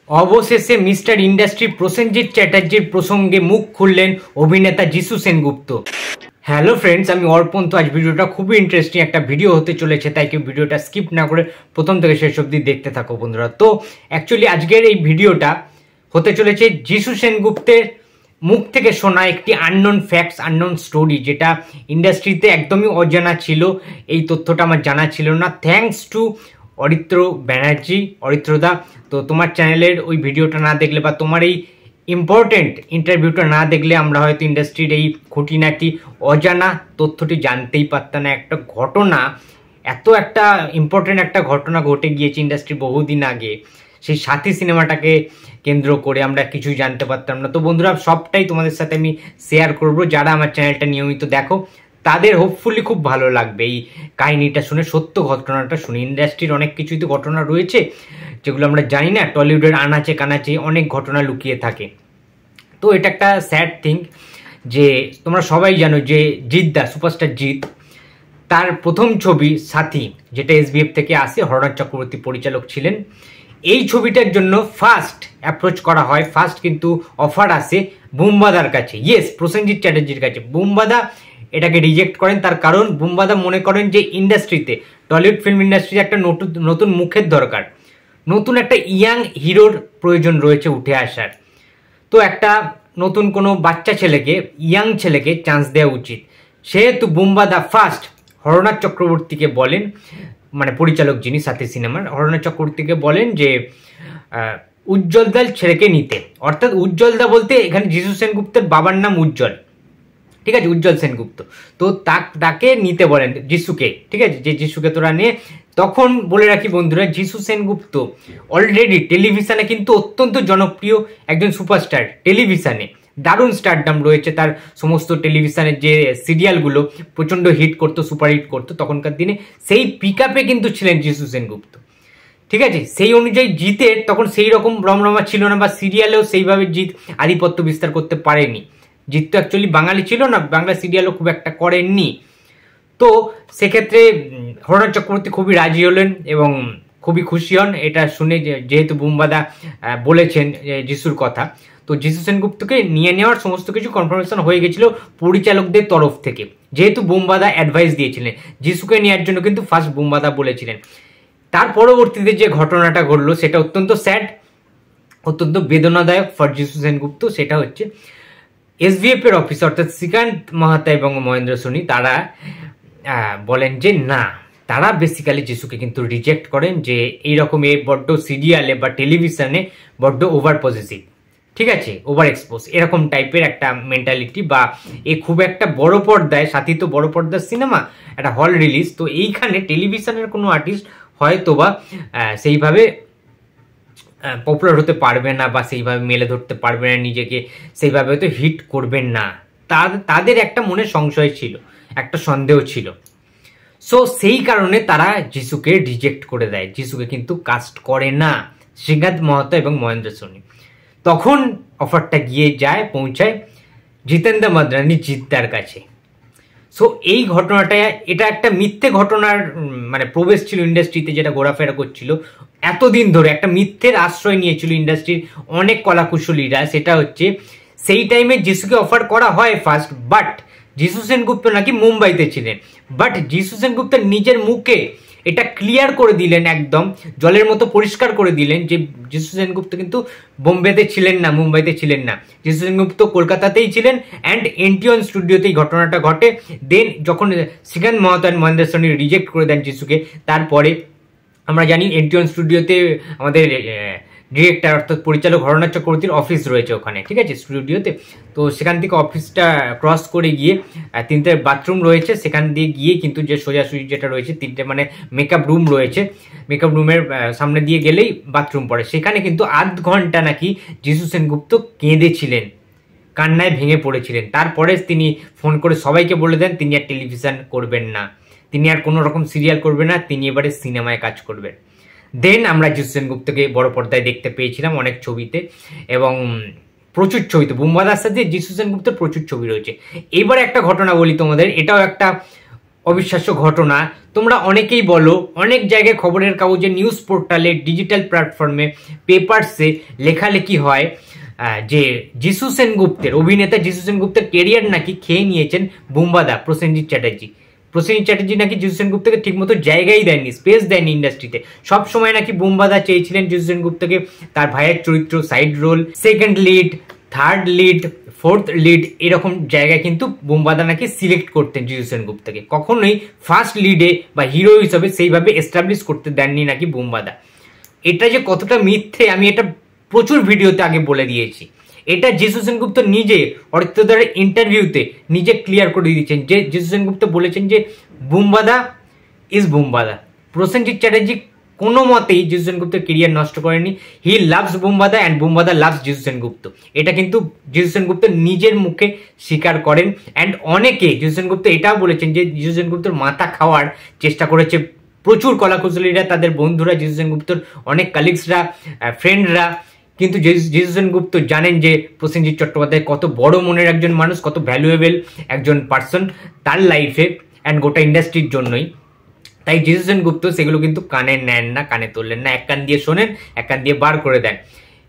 অবশেষে mister industry Prosenjit চ্যাটার্জির প্রসঙ্গে মুখ খুললেন অভিনেতা যিশু সেনগুপ্ত। হ্যালো ফ্রেন্ডস, আমি অর্পণ। তো আজ ভিডিওটা খুবই ইন্টারেস্টিং একটা ভিডিও হতে চলেছে, তাই কেউ ভিডিওটা স্কিপ না করে প্রথম থেকে শেষ অবধি দেখতে থাকো বন্ধুরা। তো অ্যাকচুয়ালি আজকের এই ভিডিওটা হতে চলেছে যিশু সেনগুপ্তের মুখ থেকে শোনা একটি আননোন ফ্যাক্টস, আননোন স্টোরি, যেটা ইন্ডাস্ট্রিতে একদমই অজানা ছিল। এই তথ্যটা আমার জানা ছিল না, থ্যাঙ্কস টু অরিত্র ব্যানার্জি, অরিত্রদা। তো তোমার চ্যানেলের ওই ভিডিওটা না দেখলে বা তোমার এই ইম্পর্টেন্ট ইন্টারভিউটা না দেখলে আমরা হয়তো ইন্ডাস্ট্রির এই খুঁটিনাটি অজানা তথ্যটি জানতেই পারতাম না। একটা ঘটনা, এত একটা ইম্পর্টেন্ট একটা ঘটনা ঘটে গিয়েছে ইন্ডাস্ট্রি বহুদিন আগে, সেই সাথী সিনেমাটাকে কেন্দ্র করে আমরা কিছুই জানতে পারতাম না। তো বন্ধুরা, সবটাই তোমাদের সাথে আমি শেয়ার করব। যারা আমার চ্যানেলটা নিয়মিত দেখো তাদের হোপফুলি খুব ভালো লাগবে এই কাহিনীটা শুনে, সত্য ঘটনাটা শুনে। ইন্ডাস্ট্রির অনেক কিছুই তো ঘটনা রয়েছে যেগুলো আমরা জানি না, টলিউডের আনাচে কানাচে অনেক ঘটনা লুকিয়ে থাকে। তো এটা একটা স্যাড থিং যে তোমরা সবাই জানো যে জিদ্দা, সুপারস্টার জিৎ, তার প্রথম ছবি সাথী, যেটা এসবিএফ থেকে আসে, হরনাথ চক্রবর্তী পরিচালক ছিলেন। এই ছবিটার জন্য ফার্স্ট অ্যাপ্রোচ করা হয়, ফার্স্ট কিন্তু অফার আসে বুম্বাদার কাছে, ইয়েস, প্রসেনজিৎ চ্যাটার্জির কাছে। বুম্বাদা এটাকে রিজেক্ট করেন, তার কারণ বুম্বাদা মনে করেন যে ইন্ডাস্ট্রিতে, টলিউড ফিল্ম ইন্ডাস্ট্রিতে একটা নতুন মুখের দরকার, নতুন একটা ইয়াং হিরোর প্রয়োজন রয়েছে উঠে আসার। তো একটা নতুন কোনো বাচ্চা ছেলেকে, ইয়াং ছেলেকে চান্স দেওয়া উচিত। সেহেতু বুম্বাদা ফার্স্ট হরনাথ চক্রবর্তীকে বলেন, মানে পরিচালক যিনি সাথী সিনেমার, হরনাথ চক্রবর্তীকে বলেন যে উজ্জ্বল দার ছেলেকে নিতে। অর্থাৎ উজ্জ্বল দা বলতে এখানে যিশু সেনগুপ্তের বাবার নাম উজ্জ্বল, ঠিক আছে, উজ্জ্বল সেনগুপ্ত। তো তাকে নিতে বলেন যিশুকে, ঠিক আছে, যে যিশুকে তোরা নিয়ে। তখন বলে রাখি বন্ধুরা, যিশু সেনগুপ্ত অলরেডি টেলিভিশনে কিন্তু অত্যন্ত জনপ্রিয় একজন সুপারস্টার। টেলিভিশনে দারুণ স্টারডাম রয়েছে তার, সমস্ত টেলিভিশনের যে সিরিয়ালগুলো প্রচণ্ড হিট করতো, সুপারহিট করতো তখনকার দিনে, সেই পিক আপে কিন্তু ছিলেন যিশু সেনগুপ্ত, ঠিক আছে। সেই অনুযায়ী জিতের তখন সেই রকম রমরমা ছিল না, বা সিরিয়ালেও সেইভাবে জিৎ আধিপত্য বিস্তার করতে পারেনি। জিৎ তো অ্যাকচুয়ালি বাঙালি ছিল না, বাংলা সিরিয়ালও খুব একটা করেননি। তো সেক্ষেত্রে হরনাথ চক্রবর্তী খুবই রাজি হলেন এবং খুবই খুশি হন এটা শুনে, যেহেতু বুম্বাদা বলেছেন যিশুর কথা। তো যিশু সেনগুপ্তকে নিয়ে নেওয়ার সমস্ত কিছু কনফার্মেশন হয়ে গেছিল পরিচালকদের তরফ থেকে, যেহেতু বুম্বাদা অ্যাডভাইস দিয়েছিলেন যিশুকে নেওয়ার জন্য, কিন্তু ফার্স্ট বুম্বাদা বলেছিলেন। তার পরবর্তীতে যে ঘটনাটা ঘটলো সেটা অত্যন্ত স্যাড, অত্যন্ত বেদনাদায়ক ফর যিশু সেনগুপ্ত। সেটা হচ্ছে এসভিএফ এর অফিস, অর্থাৎ শ্রীকান্ত মাহাতা এবং মহেন্দ্র সোনি, তারা বলেন যে না, তারা বেসিক্যালি যিশুকে কিন্তু রিজেক্ট করেন, যে এইরকম এ বড্ড সিরিয়ালে বা টেলিভিশনে বড্ড ওভার পজিটিভ, ঠিক আছে, ওভার এক্সপোজ, এরকম টাইপের একটা মেন্টালিটি, বা এ খুব একটা বড় পর্দায়, সাথী তো বড় পর্দার সিনেমা, একটা হল রিলিজ, তো এইখানে টেলিভিশনের কোনো আর্টিস্ট হয়তো বা সেইভাবে পপুলার হতে পারবে না, বা সেইভাবে মেলে ধরতে পারবে না নিজেকে, সেইভাবে হয়তো হিট করবেন না। তাদের একটা মনে সংশয় ছিল, একটা সন্দেহ ছিল। সো সেই কারণে তারা যিশুকে রিজেক্ট করে দেয়, যিশুকে কিন্তু কাস্ট করে না শ্রীকান্ত মাহাতো এবং মহেন্দ্র সোনি। তখন অফারটা গিয়ে যায়, পৌঁছায় জিতেন্দ্র মাদরানি, জিদ্দার কাছে। সো এই ঘটনাটা, এটা একটা মিথ্যে ঘটনার মানে প্রবেশ ছিল ইন্ডাস্ট্রিতে, যেটা ঘোরাফেরা করছিল এতদিন ধরে, একটা মিথ্যের আশ্রয় নিয়েছিল ইন্ডাস্ট্রির অনেক কলাকুশলীরা। সেটা হচ্ছে সেই টাইমে যিশুকে অফার করা হয় ফার্স্ট, বাট যিশু সেনগুপ্ত নাকি মুম্বাইতে ছিলেন। বাট যিশু সেনগুপ্ত নিজের মুখে এটা ক্লিয়ার করে দিলেন, একদম জলের মতো পরিষ্কার করে দিলেন যে যিশু সেনগুপ্ত কিন্তু বোম্বেতে ছিলেন না, মুম্বাইতে ছিলেন না, যিশু সেনগুপ্ত কলকাতাতেই ছিলেন। অ্যান্ড এনটিওন স্টুডিওতেই ঘটনাটা ঘটে। দেন যখন শ্রীকান্ত মাহাতো অ্যান্ড মহেন্দ্র সোনি রিজেক্ট করে দেন যিশুকে, তারপরে আমরা জানি এনটিওন স্টুডিওতে আমাদের ডিরেক্টর অর্থাৎ পরিচালক হরনাথ চক্রবর্তীর অফিস রয়েছে ওখানে, ঠিক আছে, স্টুডিওতে। তো সেখান থেকে অফিসটা ক্রস করে গিয়ে 3টে বাথরুম রয়েছে, সেখান দিয়ে গিয়ে কিন্তু যে সোজাসুজি যেটা রয়েছে 3টে মানে মেকআপ রুম রয়েছে, মেকআপ রুমের সামনে দিয়ে গেলেই বাথরুম পড়ে। সেখানে কিন্তু আধ ঘন্টা নাকি যিশু সেনগুপ্ত কেঁদেছিলেন, কান্নায় ভেঙে পড়েছিলেন। তারপরে তিনি ফোন করে সবাইকে বলে দেন তিনি আর টেলিভিশন করবেন না, তিনি আর কোনো রকম সিরিয়াল করবেন না, তিনি এবারে সিনেমায় কাজ করবেন। দেন আমরা যিশু সেনগুপ্তকে বড় পর্দায় দেখতে পেয়েছিলাম অনেক ছবিতে, এবং প্রচুর ছবিতে বুম্বাদার সাথে যিশু সেনগুপ্তের প্রচুর ছবি রয়েছে। এবারে একটা ঘটনা বলি তোমাদের, এটাও একটা অবিশ্বাস্য ঘটনা। তোমরা অনেকেই বলো, অনেক জায়গায় খবরের কাগজে, নিউজ পোর্টালে, ডিজিটাল প্ল্যাটফর্মে, পেপারসে লেখালেখি হয় যে যিশু সেনগুপ্তের, অভিনেতা যিশু সেনগুপ্তের কেরিয়ার নাকি খেয়ে নিয়েছেন বুম্বাদা, প্রসেনজিৎ চ্যাটার্জি। প্রসেনজিৎ চ্যাটার্জি নাকি যিশু সেনগুপ্তকে ঠিকমতো জায়গাই দেয়নি, স্পেস দেয়নি ইন্ডাস্ট্রিতে। সবসময় নাকি বুম্বাদা চেয়েছিলেন যিশু সেনগুপ্তকে তার ভাইয়ের চরিত্র, side role, second lead, third lead, fourth lead, এরকম জায়গায় কিন্তু বুম্বাদা নাকি সিলেক্ট করতেন যিশু সেনগুপ্তকে। কখনোই ফার্স্ট লিডে বা হিরো হিসাবে সেইভাবে এস্টাবলিশ করতে দেননি নাকি বুম্বাদা। এটা যে কতটা মিথ্যে আমি এটা প্রচুর ভিডিওতে আগে বলে দিয়েছি। এটা যিশু সেনগুপ্ত নিজে অরিত্রদারের ইন্টারভিউতে নিজে ক্লিয়ার করে দিয়েছেন যে যিশু সেনগুপ্ত বলেছেন যে বুম্বাদা ইজ বুম্বাদা। প্রসেনজিৎ চ্যাটার্জি কোনো মতেই যিশু সেনগুপ্তের কেরিয়ার নষ্ট করেনি। হি লাভস বুম্বাদা অ্যান্ড বুম্বাদা লাভস যিশু সেনগুপ্ত। এটা কিন্তু যিশু সেনগুপ্ত নিজের মুখে স্বীকার করেন। অ্যান্ড অনেকে যিশু সেনগুপ্ত এটাও বলেছেন যে যিশু সেনগুপ্তর মাথা খাওয়ার চেষ্টা করেছে প্রচুর কলাকুশলীরা, তাদের বন্ধুরা, যিশু সেনগুপ্তর অনেক কালিগসরা, ফ্রেন্ডরা। কিন্তু যিশু সেনগুপ্ত জানেন যে প্রসেনজিৎ চট্টোপাধ্যায় কত বড় মনের একজন মানুষ, কত ভ্যালুয়েবল একজন পার্সন তার লাইফে অ্যান্ড গোটা ইন্ডাস্ট্রির জন্যই। তাই যিশু সেনগুপ্ত সেগুলো কিন্তু কানে নেন না, কানে তুললেন না, এক কান দিয়ে শোনেন, এক কান দিয়ে বার করে দেন।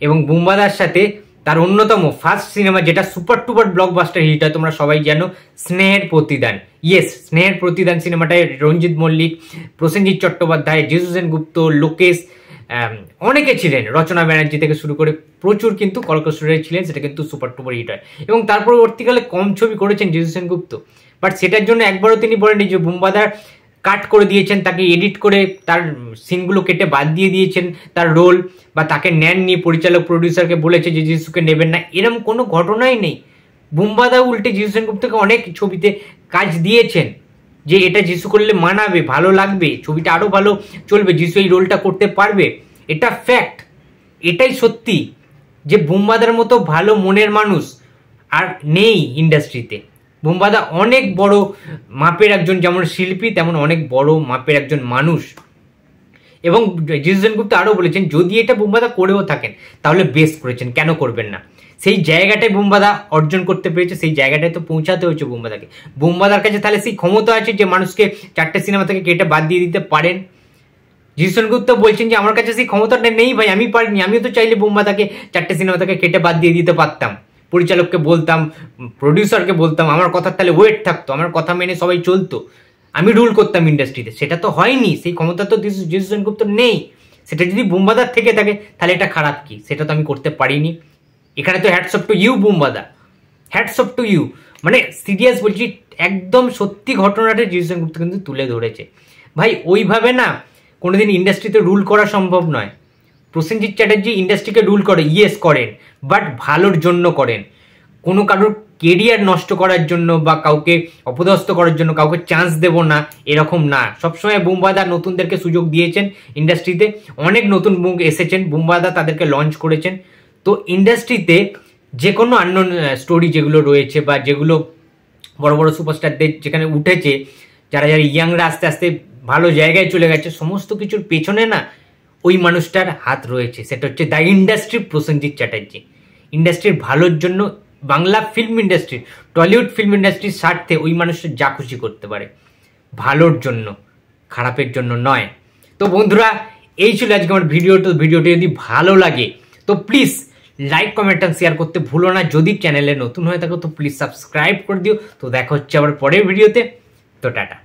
এবং বুম্বাদার সাথে তার অন্যতম ফার্স্ট সিনেমা যেটা সুপার টুপার ব্লকবাস্টার হিট হয়, তোমরা সবাই জানো, স্নেহের প্রতিদান। ইয়েস, স্নেহের প্রতিদান সিনেমাটায় রঞ্জিত মল্লিক, প্রসেনজিৎ চট্টোপাধ্যায়, যিশু সেনগুপ্ত, লোকেশ, অনেকে ছিলেন, রচনা ব্যানার্জি থেকে শুরু করে প্রচুর কিন্তু কলকাতায় ছিলেন। সেটা কিন্তু সুপার টুপার হিট হয়। এবং তার পরবর্তীকালে কম ছবি করেছেন যিশু সেনগুপ্ত, বাট সেটার জন্য একবারও তিনি বলেননি যে বুম্বাদার কাট করে দিয়েছেন, তাকে এডিট করে তার সিনগুলো কেটে বাদ দিয়ে দিয়েছেন তার রোল, বা তাকে নেননি, পরিচালক প্রডিউসারকে বলেছে যে যিশুকে নেবেন না, এরকম কোনো ঘটনাই নেই। বুম্বাদা উল্টে যিশু সেনগুপ্তকে অনেক ছবিতে কাজ দিয়েছেন যে এটা যিশু করলে মানাবে, ভালো লাগবে, ছবিটা আরো ভালো চলবে, যিশু এই রোলটা করতে পারবে। এটা ফ্যাক্ট, এটাই সত্যি যে বুম্বাদার মতো ভালো মনের মানুষ আর নেই ইন্ডাস্ট্রিতে। বুম্বাদা অনেক বড় মাপের একজন যেমন শিল্পী, তেমন অনেক বড় মাপের একজন মানুষ। এবং যিশু সেনগুপ্ত আরও বলেছেন যদি এটা বুম্বাদা করেও থাকেন তাহলে বেশ করেছেন, কেন করবেন না। সেই জায়গাটায় বুম্বাদা অর্জন করতে পেরেছে, সেই জায়গাটায় তো পৌঁছাতে হয়েছে বুম্বাদাকে। বুম্বাদার কাছে তাহলে সেই ক্ষমতা আছে যে মানুষকে 4টে সিনেমা থেকে কেটে বাদ দিয়ে দিতে পারেন। যিশু সেনগুপ্ত বলছেন যে আমার কাছে সেই ক্ষমতাটা নেই ভাই, আমি পারিনি, আমিও তো চাইলে বুম্বাদাকে 4টে সিনেমা থেকে কেটে বাদ দিয়ে দিতে পারতাম, পরিচালককে বলতাম, প্রডিউসারকে বলতাম, আমার কথার তাহলে ওয়েট থাকতো, আমার কথা মেনে সবাই চলতো, আমি রুল করতাম ইন্ডাস্ট্রিতে। সেটা তো হয়নি, সেই ক্ষমতা তো যিশু সেনগুপ্ত নেই। সেটা যদি বুম্বাদার থেকে থাকে তাহলে এটা খারাপ কি, সেটা তো আমি করতে পারিনি। এখানে তো hats off to you Bumbada, hats off to you. মানে সিরিয়াস বলছি, একদম সত্যি ঘটনাটা যিশু সেনগুপ্ত কিন্তু তুলে ধরেছে। ভাই ওইভাবে না কোনোদিন ইন্ডাস্ট্রিতে রুল করা সম্ভব নয়। প্রসেনজিৎ চ্যাটার্জি ইন্ডাস্ট্রিকে রুল করে, ইয়েস করেন, বাট ভালোর জন্য করেন, কোনো কারোর কেরিয়ার নষ্ট করার জন্য বা কাউকে অপদস্থ করার জন্য, কাউকে চান্স দেব না এরকম না। সবসময় বুম্বাদা নতুনদেরকে সুযোগ দিয়েছেন ইন্ডাস্ট্রিতে, অনেক নতুন মুখ এসেছেন, বুম্বাদা তাদেরকে লঞ্চ করেছেন। তো ইন্ডাস্ট্রিতে যে কোনো আননোন স্টোরি যেগুলো রয়েছে বা যেগুলো বড় বড় সুপারস্টারদের যেখানে উঠেছে, যারা যারা ইয়াংরা আস্তে আস্তে ভালো জায়গায় চলে গেছে, সমস্ত কিছুর পেছনে না ওই মানুষটার হাত রয়েছে। সেটা হচ্ছে দ্য ইন্ডাস্ট্রি, প্রসেনজিৎ চ্যাটার্জি। ইন্ডাস্ট্রির ভালোর জন্য, বাংলা ফিল্ম ইন্ডাস্ট্রির, টলিউড ফিল্ম ইন্ডাস্ট্রির স্বার্থে ওই মানুষটা যা খুশি করতে পারে, ভালোর জন্য, খারাপের জন্য নয়। তো বন্ধুরা, এই ছিল আজকে আমার ভিডিওটি যদি ভালো লাগে তো প্লিজ লাইক, কমেন্ট আর শেয়ার করতে ভুলো না। যদি চ্যানেলে নতুন হয়ে থাকো তো প্লিজ সাবস্ক্রাইব করে দিও। তো দেখা হচ্ছে আবার পরের ভিডিওতে। তো টাটা।